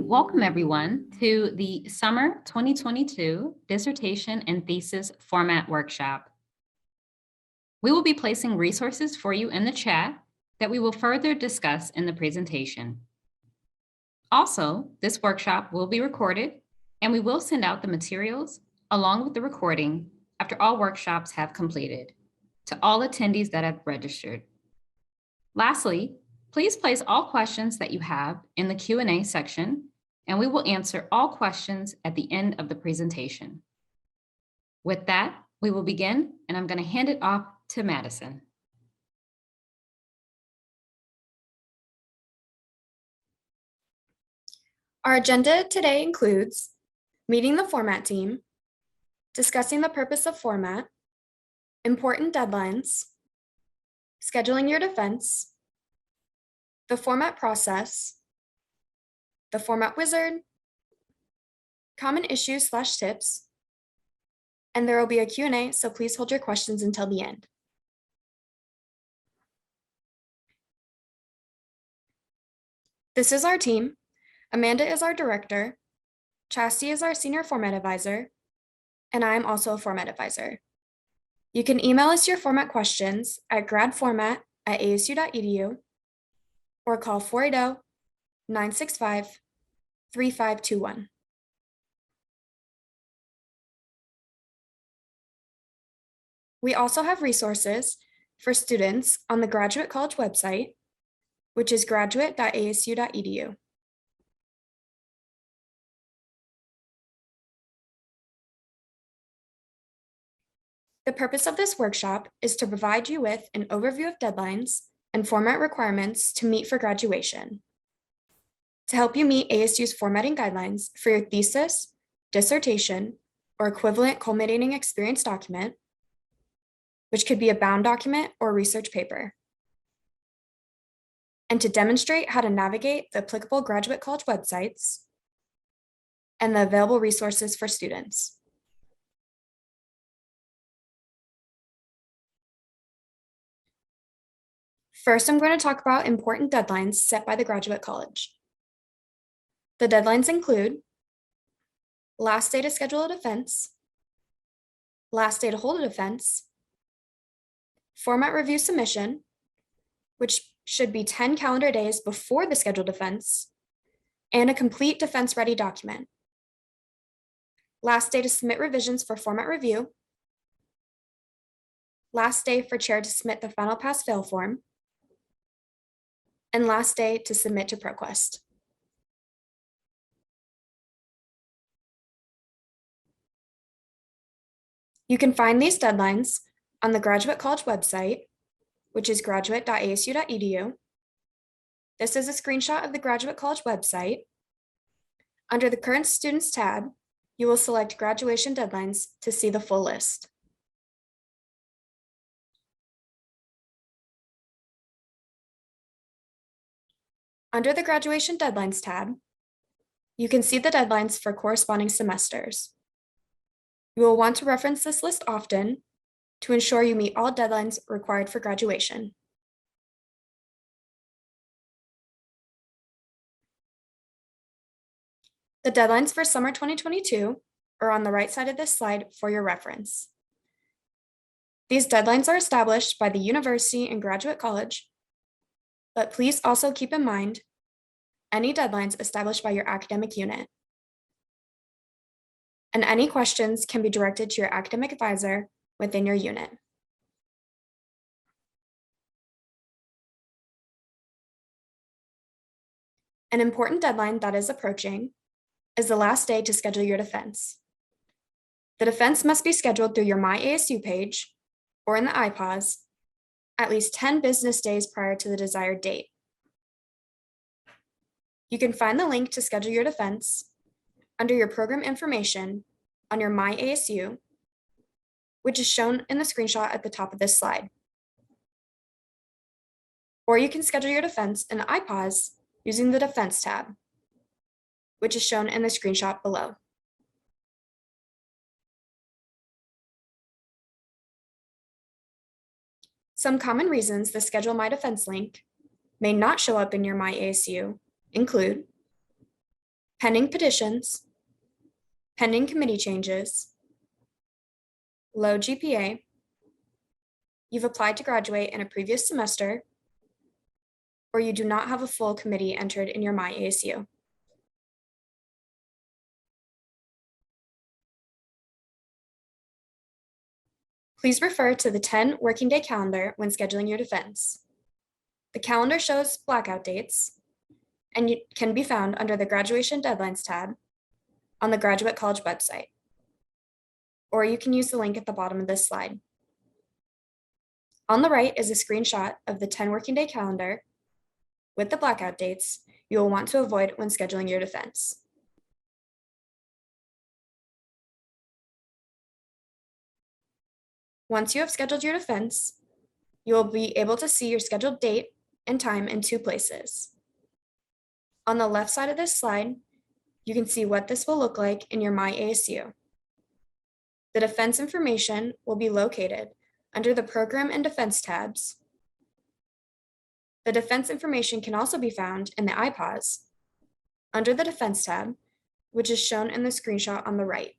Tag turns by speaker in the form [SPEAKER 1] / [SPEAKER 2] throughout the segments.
[SPEAKER 1] Welcome everyone to the Summer 2022 Dissertation and Thesis Format Workshop. We will be placing resources for you in the chat that we will further discuss in the presentation. Also, this workshop will be recorded and we will send out the materials along with the recording after all workshops have completed to all attendees that have registered. Lastly, please place all questions that you have in the Q&A section, and we will answer all questions at the end of the presentation. With that, we will begin, and I'm going to hand it off to Madison.
[SPEAKER 2] Our agenda today includes meeting the format team, discussing the purpose of format, important deadlines, scheduling your defense, the format process, the format wizard, common issues/tips, and there will be a Q&A, so please hold your questions until the end. This is our team. Amanda is our director, Chastity is our senior format advisor, and I am also a format advisor. You can email us your format questions at gradformat@asu.edu or call 480-965-3521. We also have resources for students on the Graduate College website, which is graduate.asu.edu. The purpose of this workshop is to provide you with an overview of deadlines and format requirements to meet for graduation, to help you meet ASU's formatting guidelines for your thesis, dissertation, or equivalent culminating experience document, which could be a bound document or research paper, and to demonstrate how to navigate the applicable Graduate College websites and the available resources for students. First, I'm going to talk about important deadlines set by the Graduate College. The deadlines include last day to schedule a defense, last day to hold a defense, format review submission, which should be 10 calendar days before the scheduled defense, and a complete defense-ready document. Last day to submit revisions for format review, last day for chair to submit the final pass-fail form, and last day to submit to ProQuest. You can find these deadlines on the Graduate College website, which is graduate.asu.edu. This is a screenshot of the Graduate College website. Under the Current Students tab, you will select graduation deadlines to see the full list. Under the Graduation Deadlines tab, you can see the deadlines for corresponding semesters. You will want to reference this list often to ensure you meet all deadlines required for graduation. The deadlines for summer 2022 are on the right side of this slide for your reference. These deadlines are established by the university and Graduate College, but please also keep in mind any deadlines established by your academic unit. And any questions can be directed to your academic advisor within your unit. An important deadline that is approaching is the last day to schedule your defense. The defense must be scheduled through your My ASU page or in the iPause at least 10 business days prior to the desired date. You can find the link to schedule your defense under your program information on your My ASU, which is shown in the screenshot at the top of this slide. Or you can schedule your defense in the iPause using the Defense tab, which is shown in the screenshot below. Some common reasons the Schedule My Defense link may not show up in your My ASU include pending petitions, pending committee changes, low GPA, you've applied to graduate in a previous semester, or you do not have a full committee entered in your My ASU. Please refer to the 10 working day calendar when scheduling your defense. The calendar shows blackout dates and can be found under the Graduation Deadlines tab on the Graduate College website, or you can use the link at the bottom of this slide. On the right is a screenshot of the 10 working day calendar with the blackout dates you will want to avoid when scheduling your defense. Once you have scheduled your defense, you will be able to see your scheduled date and time in 2 places. On the left side of this slide, you can see what this will look like in your My ASU. The defense information will be located under the Program and Defense tabs. The defense information can also be found in the iPause under the Defense tab, which is shown in the screenshot on the right.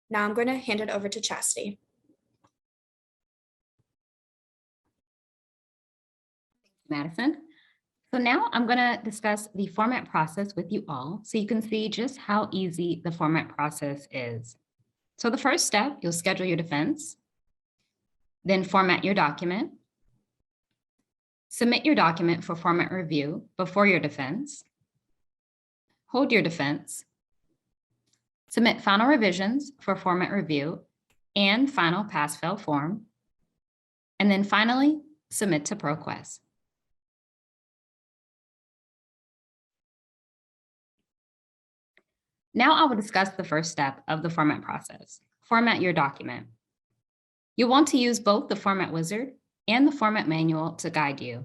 [SPEAKER 2] Now I'm going to hand it over to Chastity.
[SPEAKER 1] Madison. So now I'm going to discuss the format process with you all so you can see just how easy the format process is. So the first step, you'll schedule your defense, then format your document, submit your document for format review before your defense, hold your defense, submit final revisions for format review and final pass-fail form, and then finally submit to ProQuest. Now I will discuss the first step of the format process, format your document. You'll want to use both the format wizard and the format manual to guide you.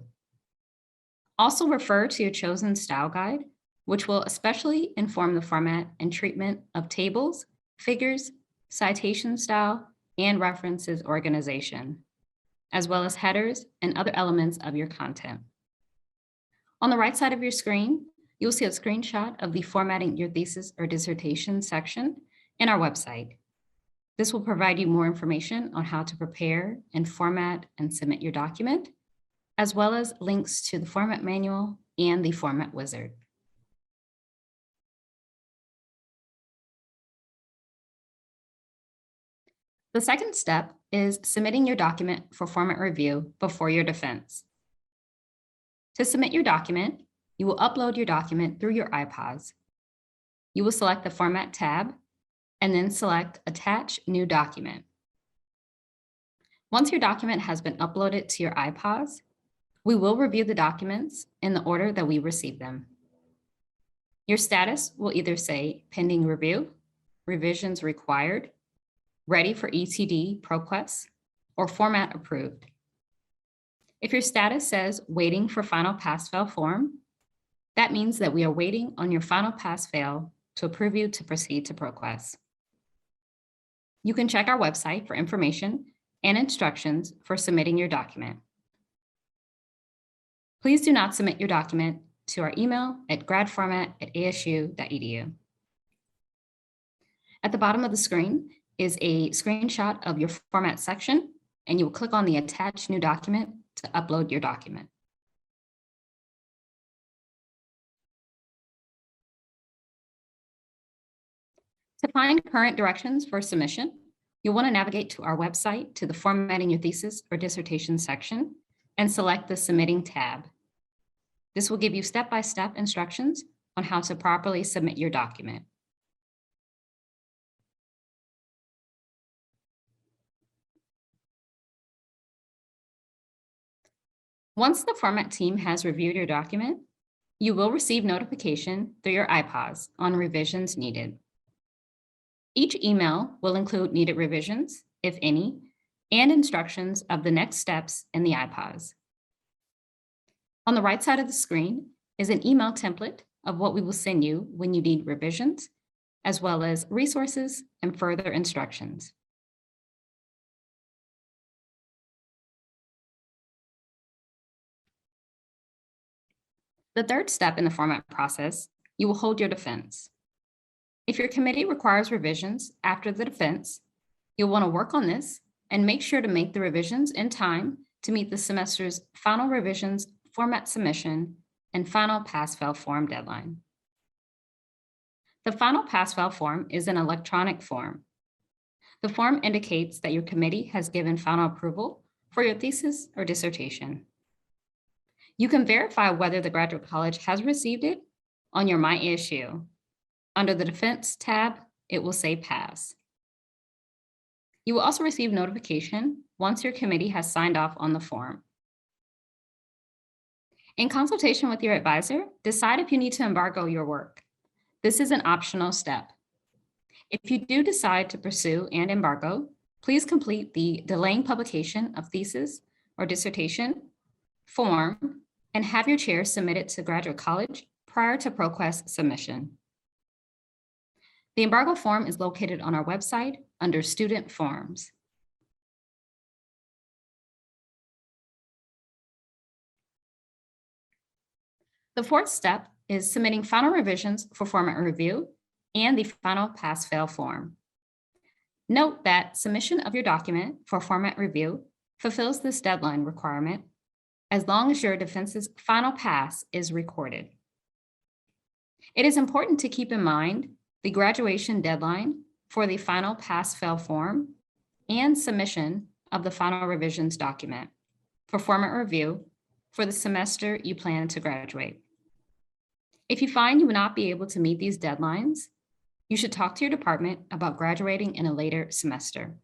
[SPEAKER 1] Also refer to your chosen style guide, which will especially inform the format and treatment of tables, figures, citation style, and references organization, as well as headers and other elements of your content. On the right side of your screen, you'll see a screenshot of the Formatting Your Thesis or Dissertation section in our website. This will provide you more information on how to prepare and format and submit your document, as well as links to the format manual and the format wizard. The second step is submitting your document for format review before your defense. To submit your document, you will upload your document through your iPause. You will select the Format tab and then select Attach New Document. Once your document has been uploaded to your iPause, we will review the documents in the order that we receive them. Your status will either say Pending Review, Revisions Required, Ready for ETD ProQuest, or Format Approved. If your status says Waiting for Final Pass-Fail form, that means that we are waiting on your final pass-fail to approve you to proceed to ProQuest. You can check our website for information and instructions for submitting your document. Please do not submit your document to our email at gradformat@asu.edu. At the bottom of the screen is a screenshot of your format section, and you will click on the Attach New Document to upload your document. To find current directions for submission, you'll want to navigate to our website to the Formatting Your Thesis or Dissertation section and select the Submitting tab. This will give you step-by-step instructions on how to properly submit your document. Once the format team has reviewed your document, you will receive notification through your iPause on revisions needed. Each email will include needed revisions, if any, and instructions of the next steps in the iPause. On the right side of the screen is an email template of what we will send you when you need revisions, as well as resources and further instructions. The third step in the format process, you will hold your defense. If your committee requires revisions after the defense, you'll want to work on this and make sure to make the revisions in time to meet the semester's final revisions, format submission, and final pass-fail form deadline. The final pass-fail form is an electronic form. The form indicates that your committee has given final approval for your thesis or dissertation. You can verify whether the graduate college has received it on your My Issue. Under the Defense tab, it will say Pass. You will also receive notification once your committee has signed off on the form. In consultation with your advisor, decide if you need to embargo your work. This is an optional step. If you do decide to pursue and embargo, please complete the delaying publication of thesis or dissertation form and have your chair submit it to Graduate College prior to ProQuest submission. The embargo form is located on our website under Student Forms. The fourth step is submitting final revisions for format review and the final pass-fail form. Note that submission of your document for format review fulfills this deadline requirement as long as your defense's final pass is recorded. It is important to keep in mind the graduation deadline for the final pass-fail form and submission of the final revisions document for format review for the semester you plan to graduate. If you find you will not be able to meet these deadlines, you should talk to your department about graduating in a later semester.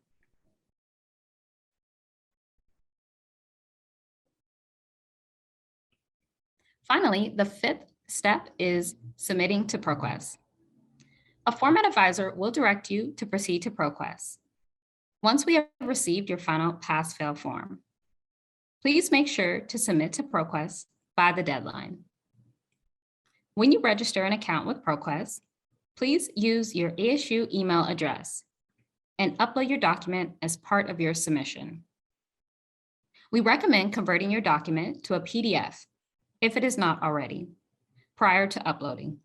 [SPEAKER 1] Finally, the fifth step is submitting to ProQuest. A format advisor will direct you to proceed to ProQuest. Once we have received your final pass-fail form, please make sure to submit to ProQuest by the deadline. When you register an account with ProQuest, please use your ASU email address and upload your document as part of your submission. We recommend converting your document to a PDF if it is not already, prior to uploading,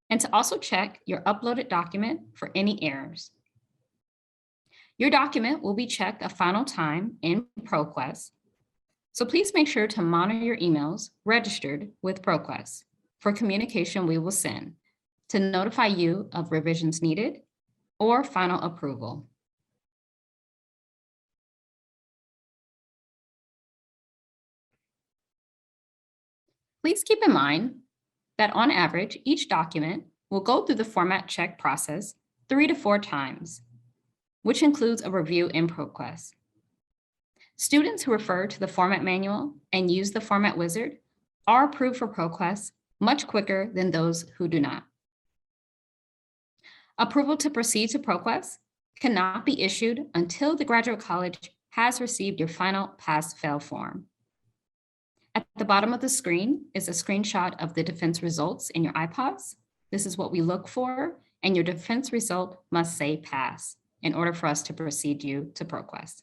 [SPEAKER 1] and to also check your uploaded document for any errors. Your document will be checked a final time in ProQuest, so please make sure to monitor your emails registered with ProQuest for communication we will send to notify you of revisions needed or final approval. Please keep in mind that on average, each document will go through the format check process 3 to 4 times, which includes a review in ProQuest. Students who refer to the format manual and use the format wizard are approved for ProQuest much quicker than those who do not. Approval to proceed to ProQuest cannot be issued until the Graduate College has received your final pass-fail form. At the bottom of the screen is a screenshot of the defense results in your iPods. This is what we look for, and your defense result must say pass in order for us to proceed you to ProQuest.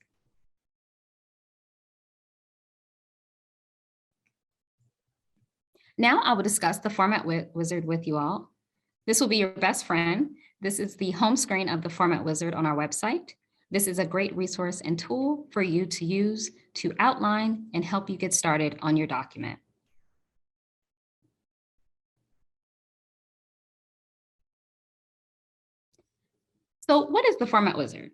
[SPEAKER 1] Now I will discuss the format wizard with you all. This will be your best friend. This is the home screen of the format wizard on our website. This is a great resource and tool for you to use to outline and help you get started on your document. So what is the format wizard?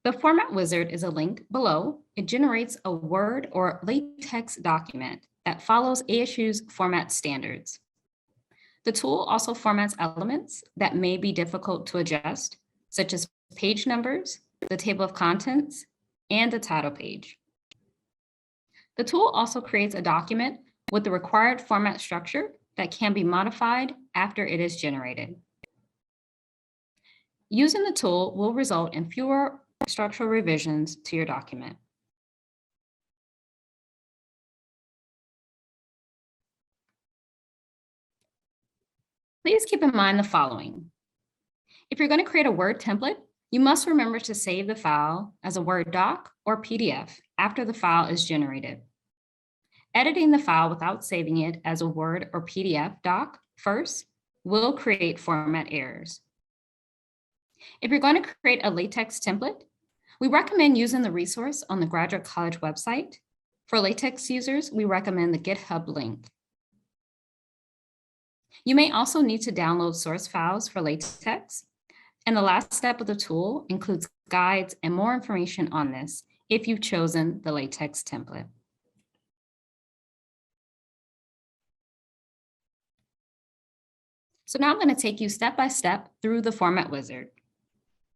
[SPEAKER 1] The format wizard is a link below. It generates a Word or LaTeX document that follows ASU's format standards. The tool also formats elements that may be difficult to adjust, such as page numbers, the table of contents, and the title page. The tool also creates a document with the required format structure that can be modified after it is generated. Using the tool will result in fewer structural revisions to your document. Please keep in mind the following. If you're going to create a Word template, you must remember to save the file as a Word doc or PDF after the file is generated. Editing the file without saving it as a Word or PDF doc first will create format errors. If you're going to create a LaTeX template, we recommend using the resource on the Graduate College website. For LaTeX users, we recommend the GitHub link. You may also need to download source files for LaTeX. And the last step of the tool includes guides and more information on this if you've chosen the LaTeX template. So now I'm going to take you step by step through the format wizard.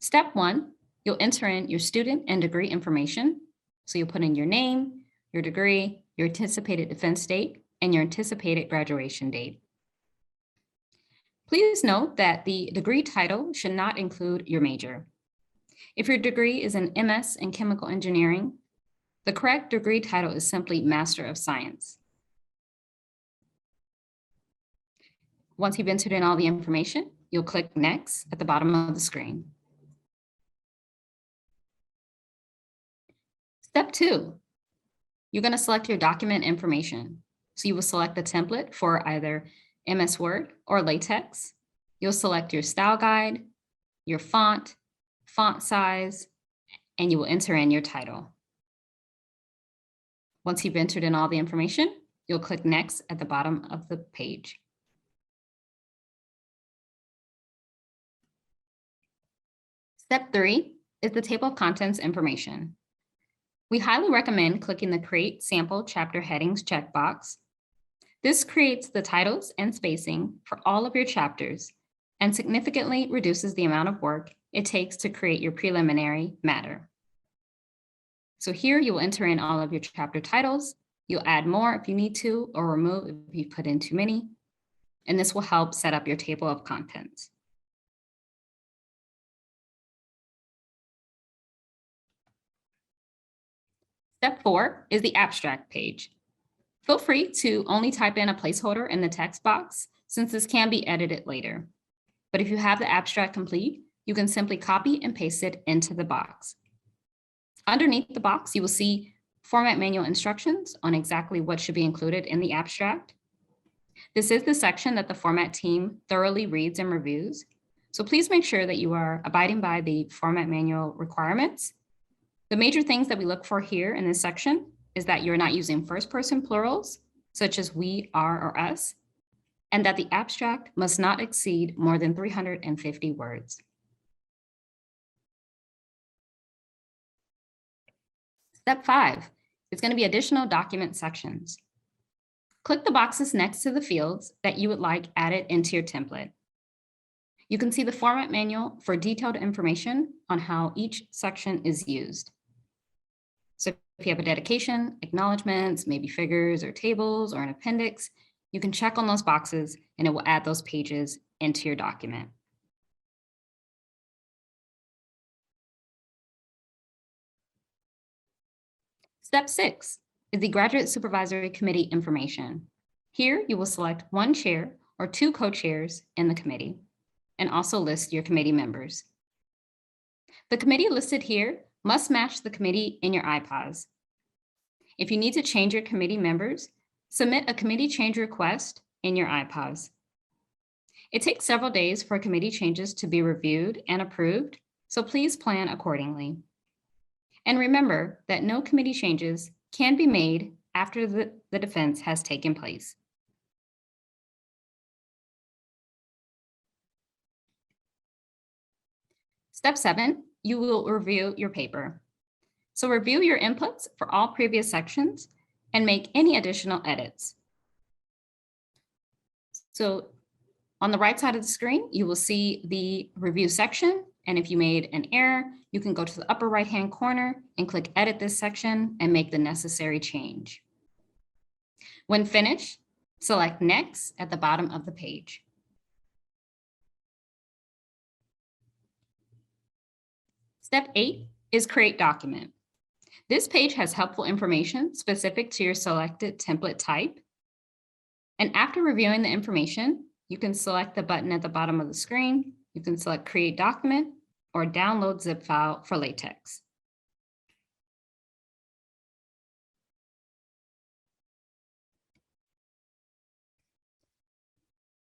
[SPEAKER 1] Step 1, you'll enter in your student and degree information. So you'll put in your name, your degree, your anticipated defense date, and your anticipated graduation date. Please note that the degree title should not include your major. If your degree is an MS in chemical engineering, the correct degree title is simply Master of Science. Once you've entered in all the information, you'll click Next at the bottom of the screen. Step 2, you're going to select your document information. So you will select the template for either MS Word or LaTeX. You'll select your style guide, your font size, and you will enter in your title. Once you've entered in all the information, you'll click Next at the bottom of the page. Step 3 is the table of contents information. We highly recommend clicking the Create Sample Chapter Headings checkbox. This creates the titles and spacing for all of your chapters and significantly reduces the amount of work it takes to create your preliminary matter. So here you will enter in all of your chapter titles. You'll add more if you need to, or remove if you put in too many. And this will help set up your table of contents. Step 4 is the abstract page. Feel free to only type in a placeholder in the text box, since this can be edited later. But if you have the abstract complete, you can simply copy and paste it into the box. Underneath the box, you will see format manual instructions on exactly what should be included in the abstract. This is the section that the format team thoroughly reads and reviews. So please make sure that you are abiding by the format manual requirements. The major things that we look for here in this section is that you're not using first-person plurals, such as we, are, or us, and that the abstract must not exceed more than 350 words. Step 5 is going to be additional document sections. Click the boxes next to the fields that you would like added into your template. You can see the format manual for detailed information on how each section is used. So if you have a dedication, acknowledgements, maybe figures or tables or an appendix, you can check on those boxes and it will add those pages into your document. Step 6 is the Graduate Supervisory Committee information. Here you will select one chair or two co-chairs in the committee and also list your committee members. The committee listed here must match the committee in your IPAWS. If you need to change your committee members, submit a committee change request in your IPAWS. It takes several days for committee changes to be reviewed and approved, so please plan accordingly. And remember that no committee changes can be made after the defense has taken place. Step 7, you will review your paper. So review your inputs for all previous sections and make any additional edits. So on the right side of the screen, you will see the review section. And if you made an error, you can go to the upper right-hand corner and click Edit this section and make the necessary change. When finished, select Next at the bottom of the page. Step 8 is Create Document. This page has helpful information specific to your selected template type. And after reviewing the information, you can select the button at the bottom of the screen. You can select Create Document or Download zip file for LaTeX.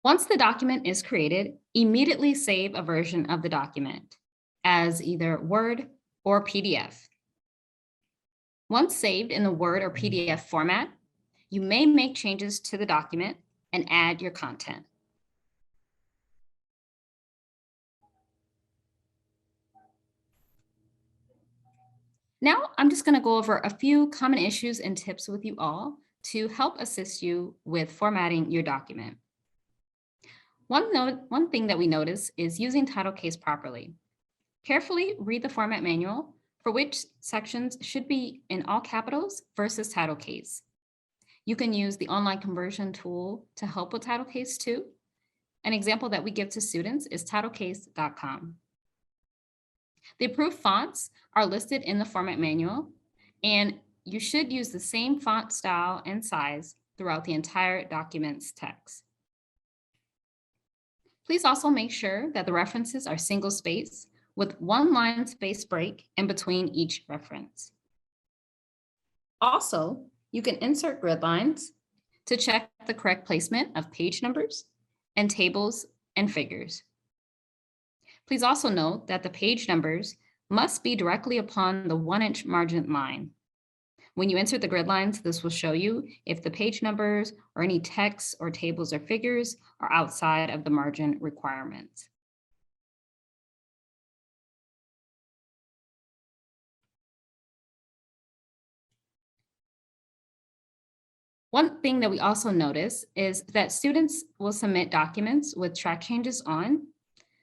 [SPEAKER 1] Once the document is created, immediately save a version of the document as either Word or PDF. Once saved in the Word or PDF format, you may make changes to the document and add your content. Now, I'm just going to go over a few common issues and tips with you all to help assist you with formatting your document. One thing that we notice is using title case properly. Carefully read the format manual for which sections should be in all capitals versus title case. You can use the online conversion tool to help with title case too. An example that we give to students is titlecase.com. The approved fonts are listed in the format manual, and you should use the same font style and size throughout the entire document's text. Please also make sure that the references are single space with one line space break in between each reference. Also, you can insert grid lines to check the correct placement of page numbers and tables and figures. Please also note that the page numbers must be directly upon the 1-inch margin line. When you insert the grid lines, this will show you if the page numbers or any text or tables or figures are outside of the margin requirements. One thing that we also notice is that students will submit documents with track changes on.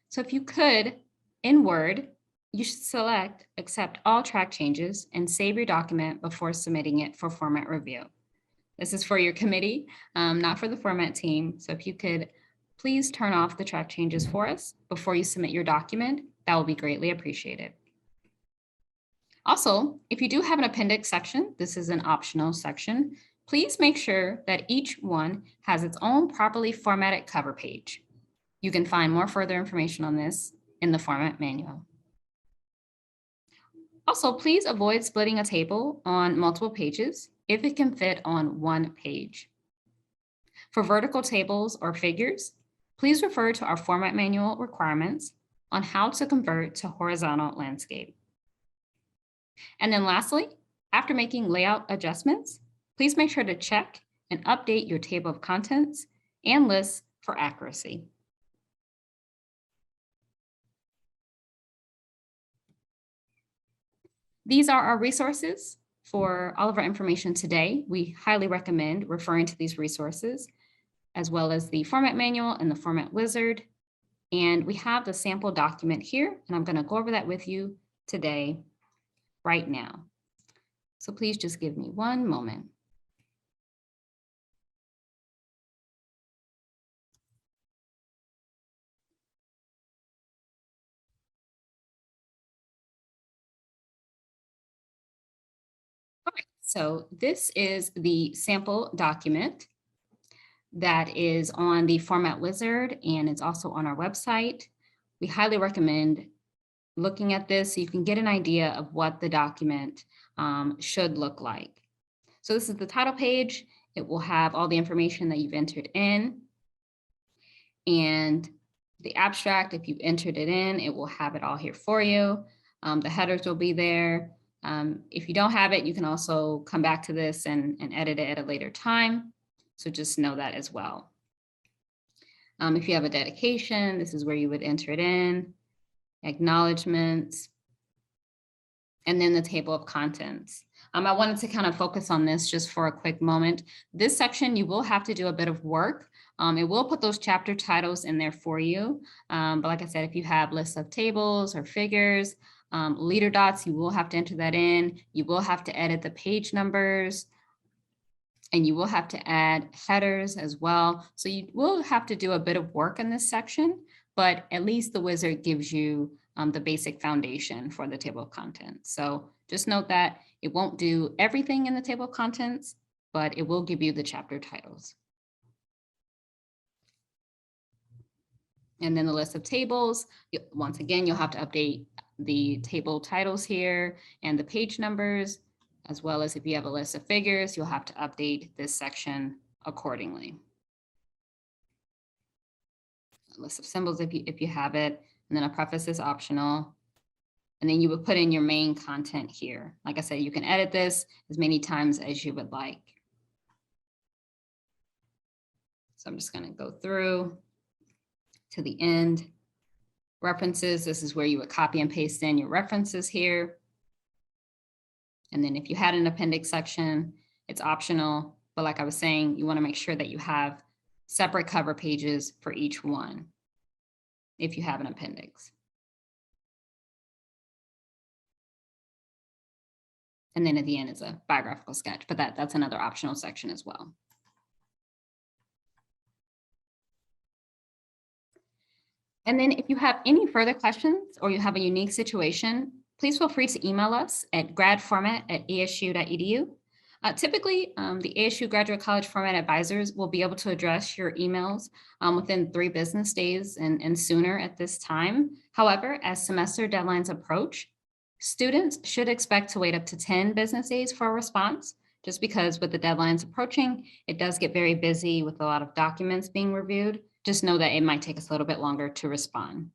[SPEAKER 1] So if you could, in Word, you should select Accept All Track Changes and save your document before submitting it for format review. This is for your committee, not for the format team. So if you could please turn off the track changes for us before you submit your document, that will be greatly appreciated. Also, if you do have an appendix section, this is an optional section, please make sure that each one has its own properly formatted cover page. You can find more further information on this in the format manual. Also, please avoid splitting a table on multiple pages if it can fit on one page. For vertical tables or figures, please refer to our format manual requirements on how to convert to horizontal landscape. And then lastly, after making layout adjustments, please make sure to check and update your table of contents and lists for accuracy. These are our resources for all of our information today. We highly recommend referring to these resources, as well as the format manual and the format wizard. And we have the sample document here, and I'm going to go over that with you today, right now. So please just give me one moment. All right, so this is the sample document that is on the format wizard, and it's also on our website. We highly recommend looking at this so you can get an idea of what the document should look like. So this is the title page. It will have all the information that you've entered in. And the abstract, if you've entered it in, it will have it all here for you. The headers will be there. If you don't have it, you can also come back to this and edit it at a later time. So just know that as well. If you have a dedication, this is where you would enter it in, acknowledgements, and then the table of contents. I wanted to kind of focus on this just for a quick moment. This section, you will have to do a bit of work. It will put those chapter titles in there for you. But like I said, if you have lists of tables or figures, leader dots, you will have to enter that in. You will have to edit the page numbers, and you will have to add headers as well. So you will have to do a bit of work in this section, but at least the wizard gives you the basic foundation for the table of contents. So just note that it won't do everything in the table of contents, but it will give you the chapter titles. And then the list of tables, once again, you'll have to update the table titles here and the page numbers, as well as if you have a list of figures, you'll have to update this section accordingly. a list of symbols if you have it, and then a preface is optional. And then you would put in your main content here. Like I said, you can edit this as many times as you would like. So I'm just going to go through to the end. References, this is where you would copy and paste in your references here. And then if you had an appendix section, it's optional. But like I was saying, you want to make sure that you have separate cover pages for each one if you have an appendix. And then at the end is a biographical sketch, but that's another optional section as well. And then if you have any further questions or you have a unique situation, please feel free to email us at gradformat@asu.edu. Typically, the ASU Graduate College Format Advisors will be able to address your emails within 3 business days and sooner at this time. However, as semester deadlines approach, students should expect to wait up to 10 business days for a response, just because with the deadlines approaching, it does get very busy with a lot of documents being reviewed. Just know that it might take us a little bit longer to respond.